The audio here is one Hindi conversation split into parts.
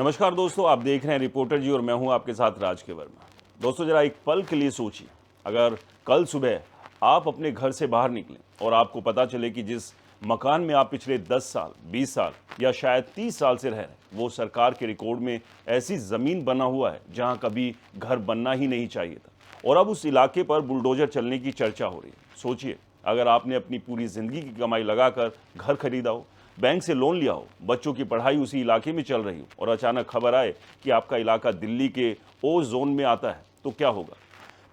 नमस्कार दोस्तों, आप देख रहे हैं रिपोर्टर जी और मैं हूं आपके साथ राज के वर्मा। दोस्तों, जरा एक पल के लिए सोचिए, अगर कल सुबह आप अपने घर से बाहर निकलें और आपको पता चले कि जिस मकान में आप पिछले 10 साल, 20 साल या शायद 30 साल से रह रहे हैं, वो सरकार के रिकॉर्ड में ऐसी ज़मीन बना हुआ है जहां कभी घर बनना ही नहीं चाहिए था और अब उस इलाके पर बुलडोजर चलने की चर्चा हो रही है। सोचिए, अगर आपने अपनी पूरी ज़िंदगी की कमाई लगाकर घर खरीदा हो, बैंक से लोन लिया हो, बच्चों की पढ़ाई उसी इलाके में चल रही हो और अचानक खबर आए कि आपका इलाका दिल्ली के ओ जोन में आता है, तो क्या होगा?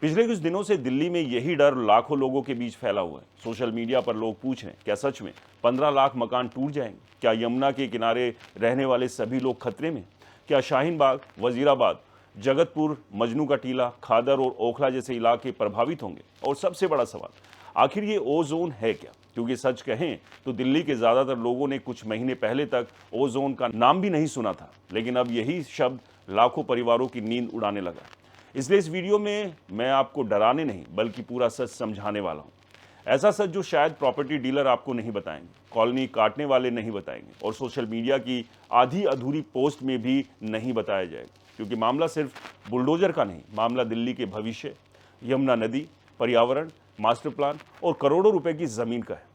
पिछले कुछ दिनों से दिल्ली में यही डर लाखों लोगों के बीच फैला हुआ है। सोशल मीडिया पर लोग पूछ रहे हैं, क्या सच में 15 लाख मकान टूट जाएंगे? क्या यमुना के किनारे रहने वाले सभी लोग खतरे में? क्या शाहीन बाग, वजीराबाद, जगतपुर, मजनू का टीला, खादर और ओखला जैसे इलाके प्रभावित होंगे? और सबसे बड़ा सवाल, आखिर ये ओ जोन है क्या? क्योंकि सच कहें तो दिल्ली के ज़्यादातर लोगों ने कुछ महीने पहले तक ओ जोन का नाम भी नहीं सुना था, लेकिन अब यही शब्द लाखों परिवारों की नींद उड़ाने लगा। इसलिए इस वीडियो में मैं आपको डराने नहीं बल्कि पूरा सच समझाने वाला हूँ। ऐसा सच जो शायद प्रॉपर्टी डीलर आपको नहीं बताएंगे, कॉलोनी काटने वाले नहीं बताएंगे और सोशल मीडिया की आधी अधूरी पोस्ट में भी नहीं बताया जाएगा। क्योंकि मामला सिर्फ बुलडोजर का नहीं, मामला दिल्ली के भविष्य, यमुना नदी, पर्यावरण, मास्टर प्लान और करोड़ों रुपए की ज़मीन का है।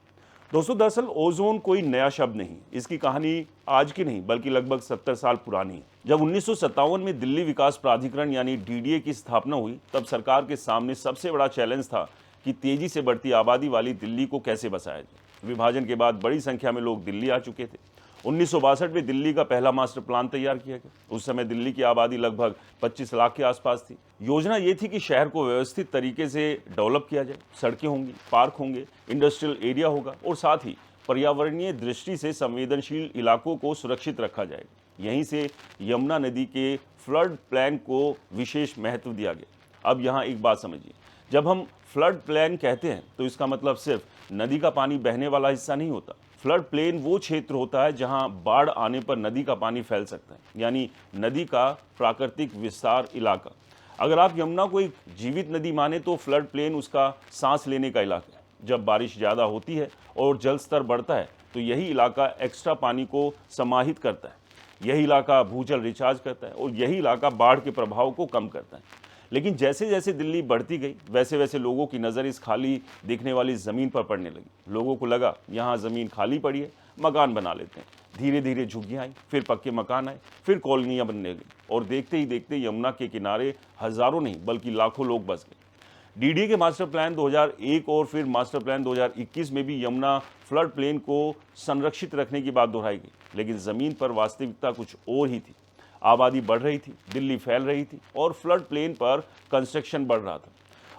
दोस्तों, दरअसल ओजोन कोई नया शब्द नहीं, इसकी कहानी आज की नहीं बल्कि लगभग 70 साल पुरानी है। जब 1957 में दिल्ली विकास प्राधिकरण यानी डीडीए की स्थापना हुई, तब सरकार के सामने सबसे बड़ा चैलेंज था कि तेजी से बढ़ती आबादी वाली दिल्ली को कैसे बसाया जाए। विभाजन के बाद बड़ी संख्या में लोग दिल्ली आ चुके थे। 1962 में दिल्ली का पहला मास्टर प्लान तैयार किया गया। उस समय दिल्ली की आबादी लगभग 25 लाख के आसपास थी। योजना ये थी कि शहर को व्यवस्थित तरीके से डेवलप किया जाए, सड़कें होंगी, पार्क होंगे, इंडस्ट्रियल एरिया होगा और साथ ही पर्यावरणीय दृष्टि से संवेदनशील इलाकों को सुरक्षित रखा जाएगा। यहीं से यमुना नदी के फ्लड प्लान को विशेष महत्व दिया गया। अब यहाँ एक बात समझिए, जब हम फ्लड प्लान कहते हैं तो इसका मतलब सिर्फ नदी का पानी बहने वाला हिस्सा नहीं होता। फ्लड प्लेन वो क्षेत्र होता है जहां बाढ़ आने पर नदी का पानी फैल सकता है, यानी नदी का प्राकृतिक विस्तार इलाका। अगर आप यमुना को एक जीवित नदी माने तो फ्लड प्लेन उसका सांस लेने का इलाका है। जब बारिश ज़्यादा होती है और जल स्तर बढ़ता है तो यही इलाका एक्स्ट्रा पानी को समाहित करता है, यही इलाका भूजल रिचार्ज करता है और यही इलाका बाढ़ के प्रभाव को कम करता है। लेकिन जैसे जैसे दिल्ली बढ़ती गई, वैसे वैसे लोगों की नज़र इस खाली दिखने वाली ज़मीन पर पड़ने लगी। लोगों को लगा यहाँ ज़मीन खाली पड़ी है, मकान बना लेते हैं। धीरे धीरे झुग्गियाँ आई, फिर पक्के मकान आए, फिर कॉलोनियाँ बनने लगी और देखते ही देखते यमुना के किनारे हज़ारों नहीं बल्कि लाखों लोग बस गए। डीडीए के मास्टर प्लान 2001 और फिर मास्टर प्लान 2021 में भी यमुना फ्लड प्लेन को संरक्षित रखने की बात दोहराई गई, लेकिन ज़मीन पर वास्तविकता कुछ और ही थी। आबादी बढ़ रही थी, दिल्ली फैल रही थी और फ्लड प्लेन पर कंस्ट्रक्शन बढ़ रहा था।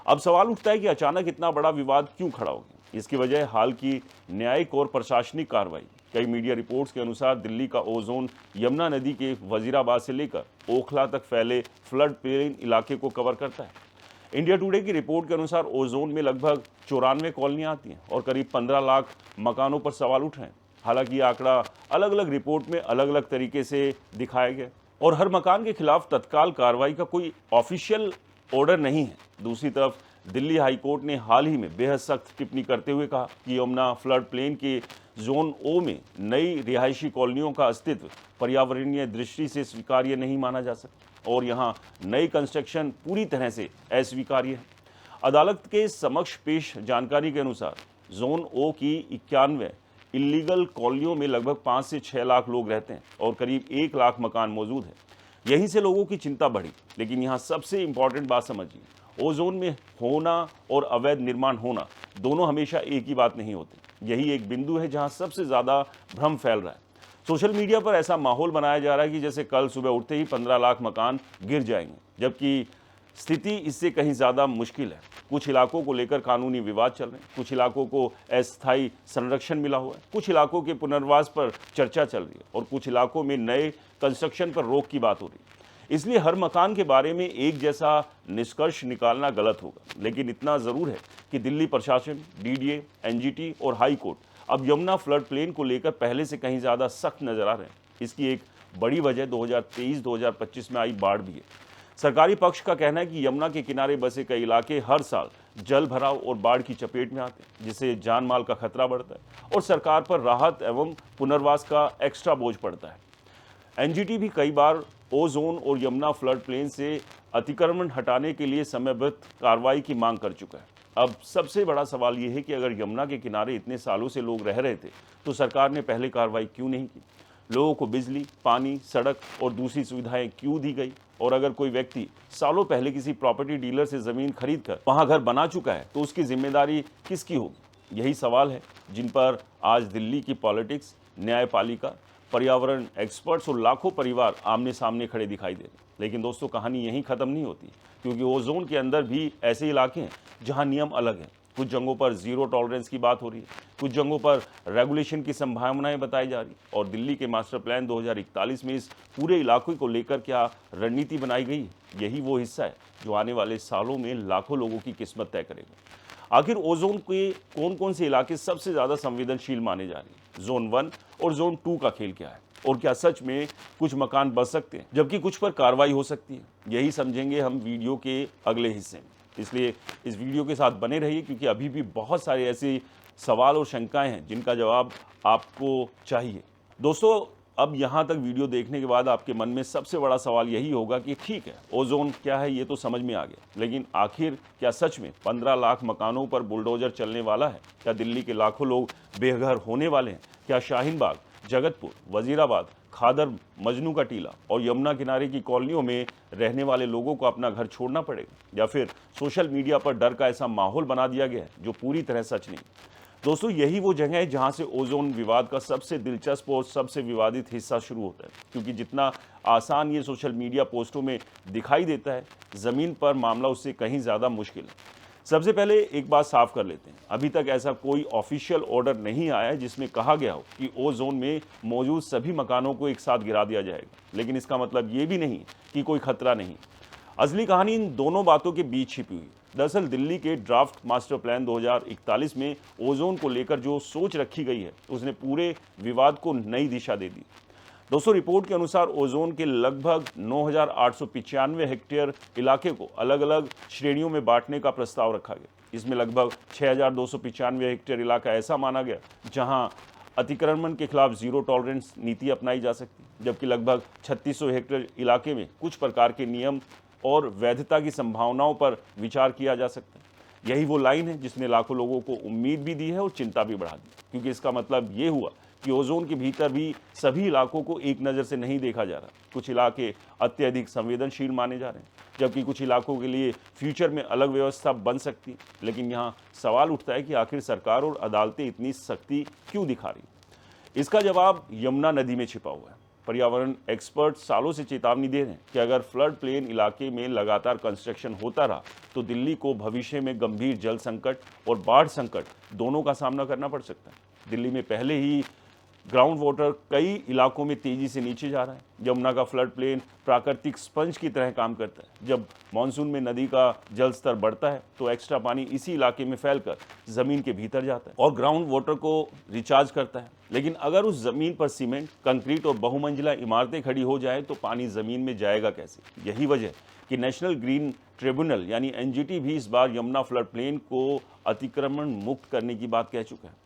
अब सवाल उठता है कि अचानक इतना बड़ा विवाद क्यों खड़ा हो गया? इसकी वजह हाल की न्यायिक और प्रशासनिक कार्रवाई। कई मीडिया रिपोर्ट्स के अनुसार दिल्ली का ओजोन यमुना नदी के वजीराबाद से लेकर ओखला तक फैले फ्लड प्लेन इलाके को कवर करता है। इंडिया टुडे की रिपोर्ट के अनुसार ओजोन में लगभग 94 कॉलोनियाँ आती हैं और करीब 15 लाख मकानों पर सवाल उठ रहे हैं। हालांकि ये आंकड़ा अलग अलग रिपोर्ट में अलग अलग तरीके से दिखाया गया और हर मकान के खिलाफ तत्काल कार्रवाई का कोई ऑफिशियल ऑर्डर नहीं है। दूसरी तरफ दिल्ली हाई कोर्ट ने हाल ही में बेहद सख्त टिप्पणी करते हुए कहा कि यमुना फ्लड प्लेन के जोन ओ में नई रिहायशी कॉलोनियों का अस्तित्व पर्यावरणीय दृष्टि से स्वीकार्य नहीं माना जा सकता और यहाँ नई कंस्ट्रक्शन पूरी तरह से अस्वीकार्य है। अदालत के समक्ष पेश जानकारी के अनुसार जोन ओ की 91 इलीगल कॉलोनियों में लगभग 5 से 6 लाख लोग रहते हैं और करीब 1 लाख मकान मौजूद है। यहीं से लोगों की चिंता बढ़ी। लेकिन यहाँ सबसे इम्पॉर्टेंट बात समझिए, ओजोन में होना और अवैध निर्माण होना दोनों हमेशा एक ही बात नहीं होते। यही एक बिंदु है जहाँ सबसे ज़्यादा भ्रम फैल रहा है। सोशल मीडिया पर ऐसा माहौल बनाया जा रहा है कि जैसे कल सुबह उठते ही 15 लाख मकान गिर जाएंगे, जबकि स्थिति इससे कहीं ज़्यादा मुश्किल है। कुछ इलाकों को लेकर कानूनी विवाद चल रहे हैं, कुछ इलाकों को अस्थायी संरक्षण मिला हुआ है, कुछ इलाकों के पुनर्वास पर चर्चा चल रही है और कुछ इलाकों में नए कंस्ट्रक्शन पर रोक की बात हो रही है। इसलिए हर मकान के बारे में एक जैसा निष्कर्ष निकालना गलत होगा। लेकिन इतना ज़रूर है कि दिल्ली प्रशासन, डीडीए, एनजीटी और हाई कोर्ट अब यमुना फ्लड प्लेन को लेकर पहले से कहीं ज़्यादा सख्त नजर आ रहे हैं। इसकी एक बड़ी वजह 2023-2025 में आई बाढ़ भी है। सरकारी पक्ष का कहना है कि यमुना के किनारे बसे कई इलाके हर साल जल भराव और बाढ़ की चपेट में आते हैं, जिससे जान माल का खतरा बढ़ता है और सरकार पर राहत एवं पुनर्वास का एक्स्ट्रा बोझ पड़ता है। एनजीटी भी कई बार ओजोन और यमुना फ्लड प्लेन से अतिक्रमण हटाने के लिए समयबद्ध कार्रवाई की मांग कर चुका है। अब सबसे बड़ा सवाल यह है कि अगर यमुना के किनारे इतने सालों से लोग रह रहे थे तो सरकार ने पहले कार्रवाई क्यों नहीं की? लोगों को बिजली, पानी, सड़क और दूसरी सुविधाएं क्यों दी गई? और अगर कोई व्यक्ति सालों पहले किसी प्रॉपर्टी डीलर से जमीन खरीद कर वहां घर बना चुका है तो उसकी जिम्मेदारी किसकी होगी? यही सवाल है जिन पर आज दिल्ली की पॉलिटिक्स, न्यायपालिका, पर्यावरण एक्सपर्ट्स और लाखों परिवार आमने सामने खड़े दिखाई दे रहे हैं। लेकिन दोस्तों, कहानी यहीं खत्म नहीं होती, क्योंकि ओजोन के अंदर भी ऐसे इलाके हैं जहां नियम अलग हैं। कुछ जगहों पर जीरो टॉलरेंस की बात हो रही है, कुछ जगहों पर रेगुलेशन की संभावनाएं बताई जा रही। और दिल्ली के मास्टर प्लान 2041 में इस पूरे इलाके को लेकर क्या रणनीति बनाई गई, यही वो हिस्सा है जो आने वाले सालों में लाखों लोगों की किस्मत तय करेगा। आखिर ओजोन के कौन कौन से इलाके सबसे ज़्यादा संवेदनशील माने जा रहे हैं? जोन 1 और जोन 2 का खेल क्या है? और क्या सच में कुछ मकान बच सकते हैं जबकि कुछ पर कार्रवाई हो सकती है? यही समझेंगे हम वीडियो के अगले हिस्से में। इसलिए इस वीडियो के साथ बने रहिए, क्योंकि अभी भी बहुत सारे ऐसे सवाल और शंकाएं हैं जिनका जवाब आपको चाहिए। दोस्तों, अब यहाँ तक वीडियो देखने के बाद आपके मन में सबसे बड़ा सवाल यही होगा कि ठीक है, ओजोन क्या है ये तो समझ में आ गया, लेकिन आखिर क्या सच में 15 लाख मकानों पर बुलडोजर चलने वाला है? क्या दिल्ली के लाखों लोग बेघर होने वाले हैं? क्या शाहीन बाग, जगतपुर, वजीराबाद, खादर, मजनू का टीला और यमुना किनारे की कॉलोनियों में रहने वाले लोगों को अपना घर छोड़ना पड़ेगा? या फिर सोशल मीडिया पर डर का ऐसा माहौल बना दिया गया है जो पूरी तरह सच नहीं? दोस्तों, यही वो जगह है जहां से ओजोन विवाद का सबसे दिलचस्प और सबसे विवादित हिस्सा शुरू होता है, क्योंकि जितना आसान ये सोशल मीडिया पोस्टों में दिखाई देता है, ज़मीन पर मामला उससे कहीं ज़्यादा मुश्किल है। सबसे पहले एक बात साफ कर लेते हैं, अभी तक ऐसा कोई ऑफिशियल ऑर्डर नहीं आया है जिसमें कहा गया हो कि ओ जोन में मौजूद सभी मकानों को एक साथ गिरा दिया जाएगा। लेकिन इसका मतलब ये भी नहीं कि कोई खतरा नहीं। असली कहानी इन दोनों बातों के बीच छिपी हुई। दरअसल दिल्ली के ड्राफ्ट मास्टर प्लान 2041 में ओजोन को लेकर जो सोच रखी गई है उसने पूरे विवाद को नई दिशा दे दी। दोस्तों, रिपोर्ट के अनुसार ओजोन के लगभग 9,895 हेक्टेयर इलाके को अलग अलग श्रेणियों में बांटने का प्रस्ताव रखा गया। इसमें लगभग 6,295 हेक्टेयर इलाका ऐसा माना गया जहां अतिक्रमण के खिलाफ जीरो टॉलरेंस नीति अपनाई जा सकती, जबकि लगभग 3,600 हेक्टेयर इलाके में कुछ प्रकार के नियम और वैधता की संभावनाओं पर विचार किया जा सकता है। यही वो लाइन है जिसने लाखों लोगों को उम्मीद भी दी है और चिंता भी बढ़ा दी, क्योंकि इसका मतलब ये हुआ कि ओजोन के भीतर भी सभी इलाकों को एक नज़र से नहीं देखा जा रहा। कुछ इलाके अत्यधिक संवेदनशील माने जा रहे हैं, जबकि कुछ इलाकों के लिए फ्यूचर में अलग व्यवस्था बन सकती है। लेकिन यहाँ सवाल उठता है कि आखिर सरकार और अदालतें इतनी सख्ती क्यों दिखा रही? इसका जवाब यमुना नदी में छिपा हुआ है। पर्यावरण एक्सपर्ट सालों से चेतावनी दे रहे हैं कि अगर फ्लड प्लेन इलाके में लगातार कंस्ट्रक्शन होता रहा तो दिल्ली को भविष्य में गंभीर जल संकट और बाढ़ संकट दोनों का सामना करना पड़ सकता है। दिल्ली में पहले ही ग्राउंड वाटर कई इलाकों में तेजी से नीचे जा रहा है। यमुना का फ्लड प्लेन प्राकृतिक स्पंज की तरह काम करता है। जब मानसून में नदी का जल स्तर बढ़ता है तो एक्स्ट्रा पानी इसी इलाके में फैलकर जमीन के भीतर जाता है और ग्राउंड वाटर को रिचार्ज करता है। लेकिन अगर उस जमीन पर सीमेंट, कंक्रीट और बहुमंजिला इमारतें खड़ी हो जाए तो पानी जमीन में जाएगा कैसे? यही वजह है कि नेशनल ग्रीन ट्रिब्यूनल यानी एनजीटी भी इस बार यमुना फ्लड प्लेन को अतिक्रमण मुक्त करने की बात कह चुका है।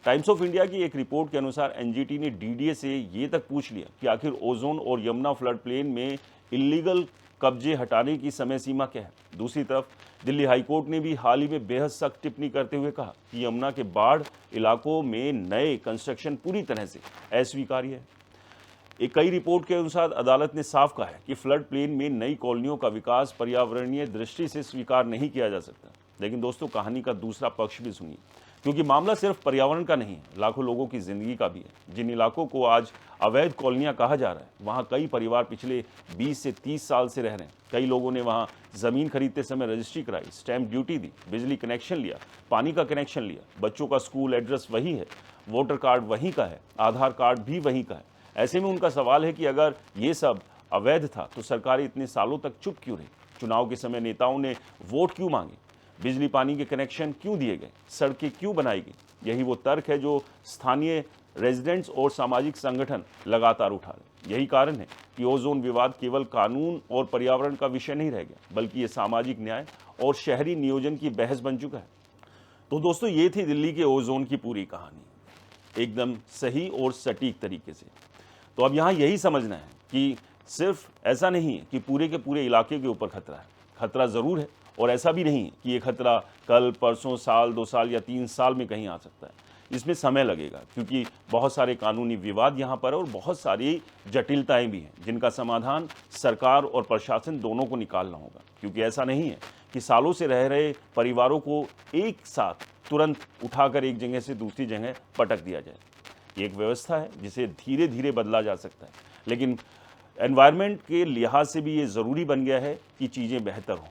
टाइम्स ऑफ इंडिया की एक रिपोर्ट के अनुसार एनजीटी ने डीडीए से ये तक पूछ लिया कि आखिर ओजोन और यमुना फ्लड प्लेन में इलीगल कब्जे हटाने की समय सीमा क्या है। दूसरी तरफ दिल्ली हाईकोर्ट ने भी हाल ही में बेहद सख्त टिप्पणी करते हुए कहा कि यमुना के बाढ़ इलाकों में नए कंस्ट्रक्शन पूरी तरह से अस्वीकार्य है। एक कई रिपोर्ट के अनुसार अदालत ने साफ कहा है कि फ्लड प्लेन में नई कॉलोनियों का विकास पर्यावरणीय दृष्टि से स्वीकार नहीं किया जा सकता। लेकिन दोस्तों, कहानी का दूसरा पक्ष भी सुनिए, क्योंकि मामला सिर्फ पर्यावरण का नहीं है, लाखों लोगों की जिंदगी का भी है। जिन इलाकों को आज अवैध कॉलोनियां कहा जा रहा है, वहां कई परिवार पिछले 20 से 30 साल से रह रहे हैं। कई लोगों ने वहां जमीन खरीदते समय रजिस्ट्री कराई, स्टैंप ड्यूटी दी, बिजली कनेक्शन लिया, पानी का कनेक्शन लिया, बच्चों का स्कूल एड्रेस वही है, वोटर कार्ड वहीं का है, आधार कार्ड भी वहीं का है। ऐसे में उनका सवाल है कि अगर ये सब अवैध था तो सरकारें इतने सालों तक चुप क्यों रही? चुनाव के समय नेताओं ने वोट क्यों मांगे? बिजली पानी के कनेक्शन क्यों दिए गए? सड़कें क्यों बनाई गई? यही वो तर्क है जो स्थानीय रेजिडेंट्स और सामाजिक संगठन लगातार उठा रहे। यही कारण है कि ओजोन विवाद केवल कानून और पर्यावरण का विषय नहीं रह गया, बल्कि ये सामाजिक न्याय और शहरी नियोजन की बहस बन चुका है। तो दोस्तों, ये थी दिल्ली के ओजोन की पूरी कहानी, एकदम सही और सटीक तरीके से। तो अब यहाँ यही समझना है कि सिर्फ ऐसा नहीं है कि पूरे के पूरे इलाके के ऊपर खतरा है, खतरा ज़रूर है, और ऐसा भी नहीं है कि ये खतरा कल, परसों, साल, 2 साल या 3 साल में कहीं आ सकता है। इसमें समय लगेगा क्योंकि बहुत सारे कानूनी विवाद यहाँ पर है और बहुत सारी जटिलताएं भी हैं जिनका समाधान सरकार और प्रशासन दोनों को निकालना होगा। क्योंकि ऐसा नहीं है कि सालों से रह रहे परिवारों को एक साथ तुरंत उठाकर एक जगह से दूसरी जगह पटक दिया जाए। ये एक व्यवस्था है जिसे धीरे धीरे बदला जा सकता है, लेकिन एनवायरनमेंट के लिहाज से भी ये ज़रूरी बन गया है कि चीज़ें बेहतर हों।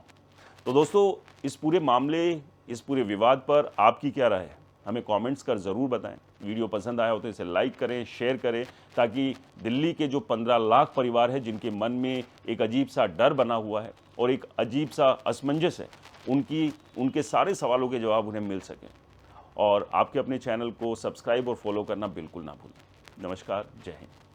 तो दोस्तों, इस पूरे मामले, इस पूरे विवाद पर आपकी क्या राय है? हमें कमेंट्स कर ज़रूर बताएं। वीडियो पसंद आया हो तो इसे लाइक करें, शेयर करें, ताकि दिल्ली के जो 15 लाख परिवार हैं जिनके मन में एक अजीब सा डर बना हुआ है और एक अजीब सा असमंजस है, उनके सारे सवालों के जवाब उन्हें मिल सकें। और आपके अपने चैनल को सब्सक्राइब और फॉलो करना बिल्कुल ना भूलें। नमस्कार, जय हिंद।